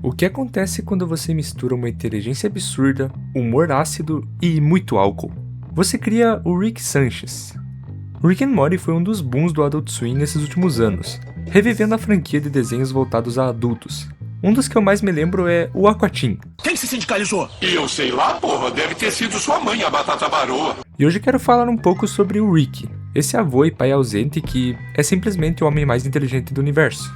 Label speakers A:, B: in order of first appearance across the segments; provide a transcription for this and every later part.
A: O que acontece quando você mistura uma inteligência absurda, humor ácido e muito álcool? Você cria o Rick Sanchez. Rick and Morty foi um dos booms do Adult Swim nesses últimos anos, revivendo a franquia de desenhos voltados a adultos. Um dos que eu mais me lembro é o Aquatim.
B: Quem se sindicalizou?
C: Eu sei lá, porra, deve ter sido sua mãe, a batata baroa.
A: E hoje quero falar um pouco sobre o Rick, esse avô e pai ausente que é simplesmente o homem mais inteligente do universo.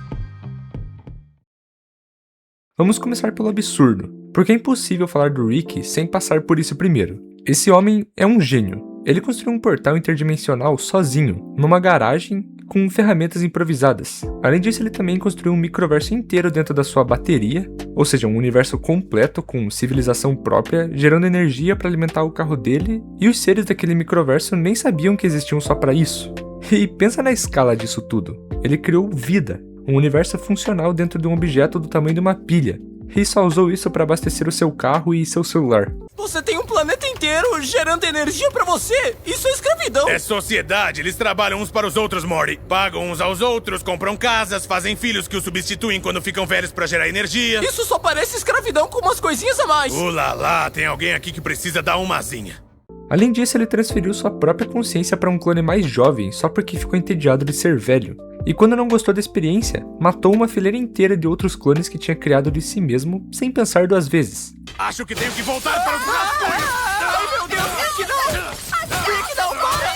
A: Vamos começar pelo absurdo, porque é impossível falar do Rick sem passar por isso primeiro. Esse homem é um gênio. Ele construiu um portal interdimensional sozinho, numa garagem com ferramentas improvisadas. Além disso, ele também construiu um microverso inteiro dentro da sua bateria, ou seja, um universo completo com civilização própria, gerando energia para alimentar o carro dele, e os seres daquele microverso nem sabiam que existiam só para isso. E pensa na escala disso tudo. Ele criou vida, um universo funcional dentro de um objeto do tamanho de uma pilha, e só usou isso para abastecer o seu carro e seu celular.
B: Você tem um planeta inteiro gerando energia pra você? Isso é escravidão!
D: É sociedade, eles trabalham uns para os outros, Morty. Pagam uns aos outros, compram casas, fazem filhos que os substituem quando ficam velhos pra gerar energia.
B: Isso só parece escravidão com umas coisinhas a mais!
D: Ulala, tem alguém aqui que precisa dar uma asinha.
A: Além disso, ele transferiu sua própria consciência para um clone mais jovem só porque ficou entediado de ser velho. E quando não gostou da experiência, matou uma fileira inteira de outros clones que tinha criado de si mesmo, sem pensar duas vezes.
D: Acho que tenho que voltar para os rascunhos!
B: Ai, meu Deus, Rick, não! Rick, não, para!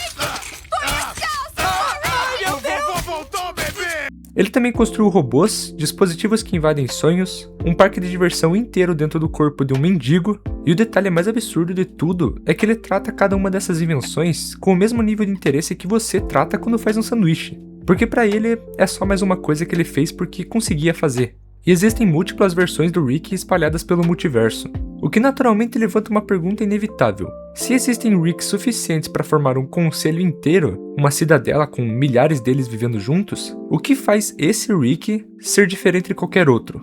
B: Ai, meu Deus!
D: O vovô voltou, bebê!
A: Ele também construiu robôs, dispositivos que invadem sonhos, um parque de diversão inteiro dentro do corpo de um mendigo, e o detalhe mais absurdo de tudo é que ele trata cada uma dessas invenções com o mesmo nível de interesse que você trata quando faz um sanduíche. Porque pra ele é só mais uma coisa que ele fez porque conseguia fazer. E existem múltiplas versões do Rick espalhadas pelo multiverso, o que naturalmente levanta uma pergunta inevitável. Se existem Ricks suficientes para formar um conselho inteiro, uma cidadela com milhares deles vivendo juntos, o que faz esse Rick ser diferente de qualquer outro?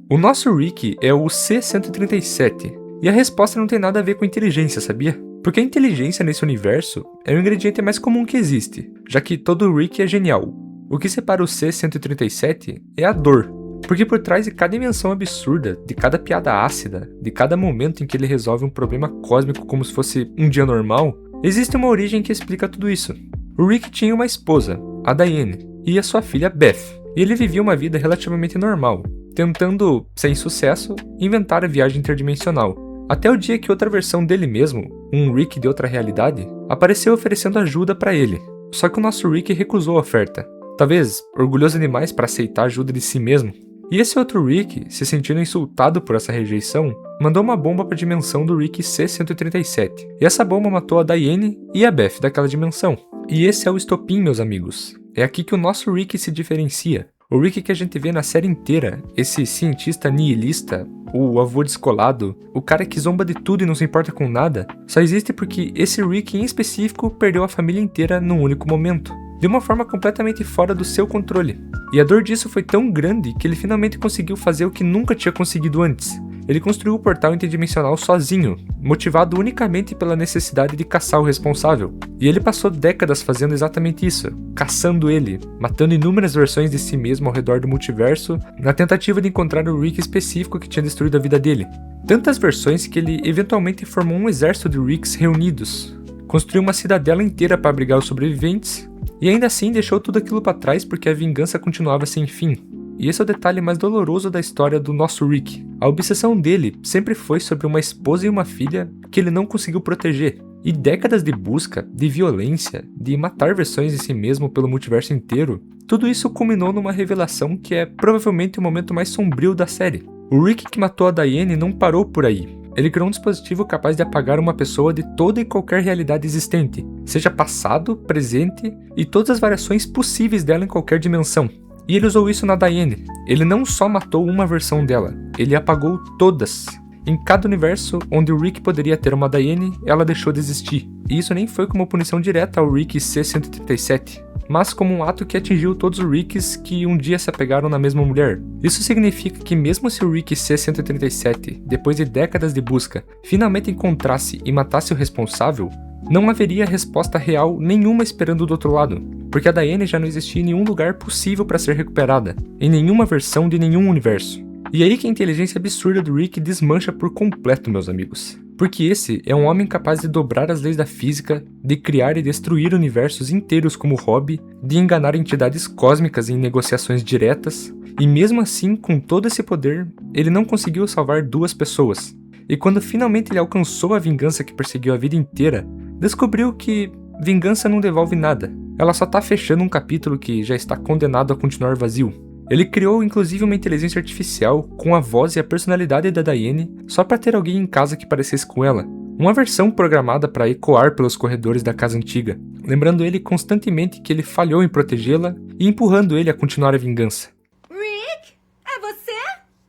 A: O nosso Rick é o C-137, e a resposta não tem nada a ver com inteligência, sabia? Porque a inteligência nesse universo é o ingrediente mais comum que existe, já que todo Rick é genial. O que separa o C-137 é a dor, porque por trás de cada invenção absurda, de cada piada ácida, de cada momento em que ele resolve um problema cósmico como se fosse um dia normal, existe uma origem que explica tudo isso. O Rick tinha uma esposa, a Diane, e a sua filha Beth, e ele vivia uma vida relativamente normal, tentando, sem sucesso, inventar a viagem interdimensional. Até o dia que outra versão dele mesmo, um Rick de outra realidade, apareceu oferecendo ajuda pra ele. Só que o nosso Rick recusou a oferta, talvez orgulhoso demais para aceitar a ajuda de si mesmo. E esse outro Rick, se sentindo insultado por essa rejeição, mandou uma bomba pra dimensão do Rick C-137. E essa bomba matou a Diane e a Beth daquela dimensão. E esse é o estopim, meus amigos. É aqui que o nosso Rick se diferencia. O Rick que a gente vê na série inteira, esse cientista nihilista, o avô descolado, o cara que zomba de tudo e não se importa com nada, só existe porque esse Rick em específico perdeu a família inteira num único momento, de uma forma completamente fora do seu controle. E a dor disso foi tão grande que ele finalmente conseguiu fazer o que nunca tinha conseguido antes. Ele construiu o portal interdimensional sozinho, motivado unicamente pela necessidade de caçar o responsável. E ele passou décadas fazendo exatamente isso, caçando ele, matando inúmeras versões de si mesmo ao redor do multiverso, na tentativa de encontrar o Rick específico que tinha destruído a vida dele. Tantas versões que ele eventualmente formou um exército de Ricks reunidos, construiu uma cidadela inteira para abrigar os sobreviventes, e ainda assim deixou tudo aquilo para trás porque a vingança continuava sem fim. E esse é o detalhe mais doloroso da história do nosso Rick. A obsessão dele sempre foi sobre uma esposa e uma filha que ele não conseguiu proteger. E décadas de busca, de violência, de matar versões de si mesmo pelo multiverso inteiro, tudo isso culminou numa revelação que é provavelmente o momento mais sombrio da série. O Rick que matou a Diane não parou por aí. Ele criou um dispositivo capaz de apagar uma pessoa de toda e qualquer realidade existente, seja passado, presente e todas as variações possíveis dela em qualquer dimensão. E ele usou isso na Diane. Ele não só matou uma versão dela, ele apagou todas. Em cada universo onde o Rick poderia ter uma Diane, ela deixou de existir. E isso nem foi como punição direta ao Rick C-137, mas como um ato que atingiu todos os Ricks que um dia se apegaram na mesma mulher. Isso significa que mesmo se o Rick C-137, depois de décadas de busca, finalmente encontrasse e matasse o responsável, não haveria resposta real nenhuma esperando do outro lado, porque a Diane já não existia em nenhum lugar possível para ser recuperada, em nenhuma versão de nenhum universo. E aí que a inteligência absurda do Rick desmancha por completo, meus amigos. Porque esse é um homem capaz de dobrar as leis da física, de criar e destruir universos inteiros como hobby, de enganar entidades cósmicas em negociações diretas, e mesmo assim, com todo esse poder, ele não conseguiu salvar 2 pessoas. E quando finalmente ele alcançou a vingança que perseguiu a vida inteira, descobriu que vingança não devolve nada. Ela só tá fechando um capítulo que já está condenado a continuar vazio. Ele criou inclusive uma inteligência artificial com a voz e a personalidade da Diane só para ter alguém em casa que parecesse com ela. Uma versão programada para ecoar pelos corredores da casa antiga, lembrando ele constantemente que ele falhou em protegê-la e empurrando ele a continuar a vingança.
E: Rick? É você?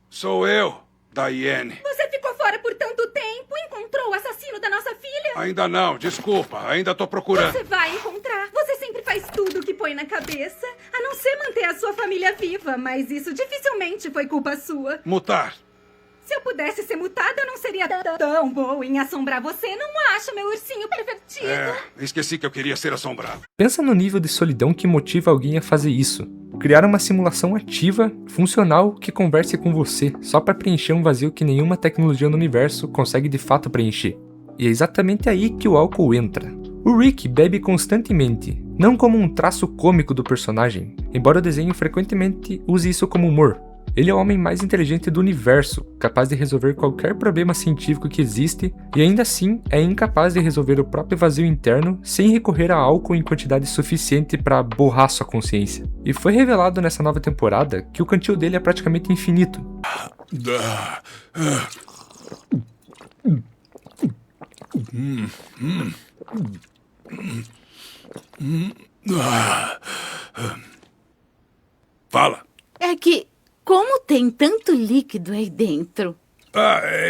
C: Sou eu, Diane.
E: Você ficou fora por tanto tempo? Encontrou o assassino da nossa filha?
C: Ainda não, desculpa, ainda tô procurando.
E: Você vai encontrar. Você sempre faz tudo o que põe na cabeça, a não ser manter a sua família viva, mas isso dificilmente foi culpa sua.
C: Mutar.
E: Se eu pudesse ser mutada, eu não seria tão boa em assombrar você, não acha, meu ursinho pervertido?
C: Esqueci que eu queria ser assombrado.
A: Pensa no nível de solidão que motiva alguém a fazer isso. Criar uma simulação ativa, funcional, que converse com você, só para preencher um vazio que nenhuma tecnologia no universo consegue de fato preencher. E é exatamente aí que o álcool entra. O Rick bebe constantemente, não como um traço cômico do personagem, embora o desenho frequentemente use isso como humor. Ele é o homem mais inteligente do universo, capaz de resolver qualquer problema científico que existe, e ainda assim é incapaz de resolver o próprio vazio interno sem recorrer a álcool em quantidade suficiente para borrar sua consciência. E foi revelado nessa nova temporada que o cantil dele é praticamente infinito.
C: Fala.
F: É que, como tem tanto líquido aí dentro?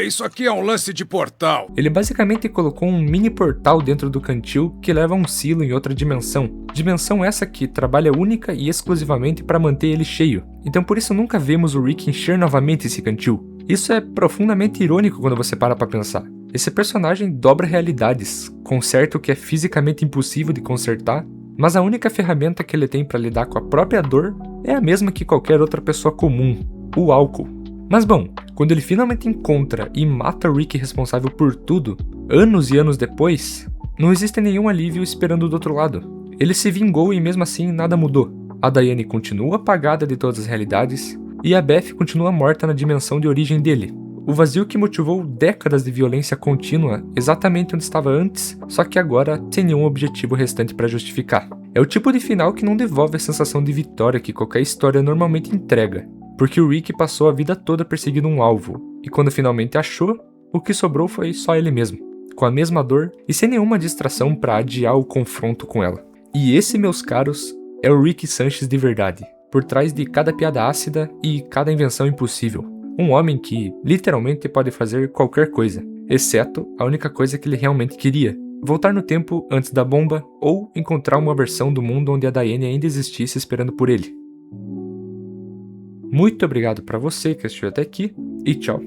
C: Isso aqui é um lance de portal.
A: Ele basicamente colocou um mini portal dentro do cantil que leva a um silo em outra dimensão. Dimensão essa que trabalha única e exclusivamente para manter ele cheio. Então por isso nunca vemos o Rick encher novamente esse cantil. Isso é profundamente irônico quando você para pra pensar. Esse personagem dobra realidades, conserta o que é fisicamente impossível de consertar, mas a única ferramenta que ele tem para lidar com a própria dor é a mesma que qualquer outra pessoa comum, o álcool. Mas bom, quando ele finalmente encontra e mata o Rick responsável por tudo, anos e anos depois, não existe nenhum alívio esperando do outro lado. Ele se vingou e mesmo assim nada mudou. A Diane continua apagada de todas as realidades e a Beth continua morta na dimensão de origem dele. O vazio que motivou décadas de violência contínua exatamente onde estava antes, só que agora sem nenhum objetivo restante para justificar. É o tipo de final que não devolve a sensação de vitória que qualquer história normalmente entrega, porque o Rick passou a vida toda perseguindo um alvo, e quando finalmente achou, o que sobrou foi só ele mesmo, com a mesma dor e sem nenhuma distração para adiar o confronto com ela. E esse, meus caros, é o Rick Sanchez de verdade, por trás de cada piada ácida e cada invenção impossível. Um homem que, literalmente, pode fazer qualquer coisa, exceto a única coisa que ele realmente queria: voltar no tempo antes da bomba ou encontrar uma versão do mundo onde a Diane ainda existisse esperando por ele. Muito obrigado para você que assistiu até aqui e tchau!